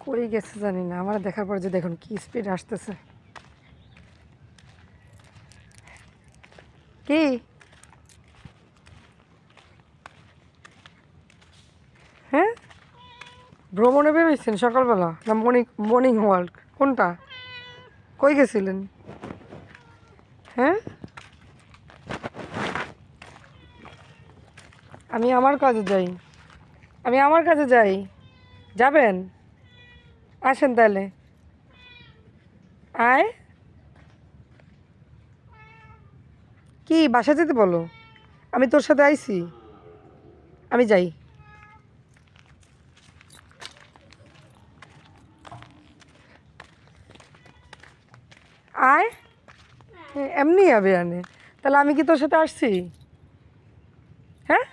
কই গেছে জানি না, আমার দেখার পর যে দেখুন কি স্পিড আসতেছে। কি হ্যাঁ, ভ্রমণে বেরোইছেন সকালবেলা না মর্নিং মর্নিং ওয়াক কোনটা? কই গেছিলেন? হ্যাঁ, আমি আমার কাজে যাই, আমি আমার কাজে যাই। যাবেন? আসেন তাহলে, আয়। কি বাসা যেতে বলো? আমি তোর সাথে আইছি, আমি যাই। আয়, এমনি যাবে আনে, তাহলে আমি কি তোর সাথে আসছি? হ্যাঁ,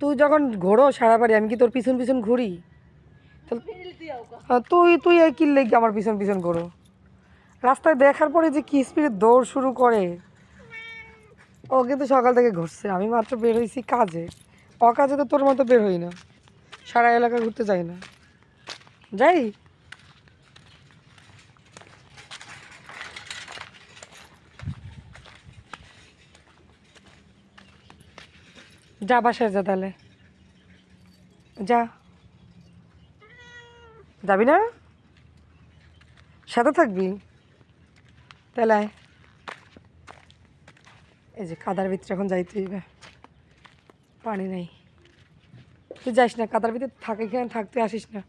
তুই যখন ঘোরো সারা বাড়ি, আমি কি তোর পিছন পিছন ঘুরি? তুই তুই এই কিনলে কি আমার পিছন পিছন ঘোরো? রাস্তায় দেখার পরে যে কি স্পিডে দৌড় শুরু করে। ও কিন্তু সকাল থেকে ঘুরছে, আমি মাত্র বের হয়েছি কাজে। অকাজে তো তোর মতো বের হই না, সারা এলাকা ঘুরতে যাই না। যাই, যা বাসায় যা তাহলে, যা। যাবি না? সাথে থাকবি? তাহলে আয়। এই যে কাদার ভিতরে এখন যাইতে হইবে, পানি নেই। তুই যাইস না, কাদার ভিতরে থাকে, এখানে থাকতে আসিস না।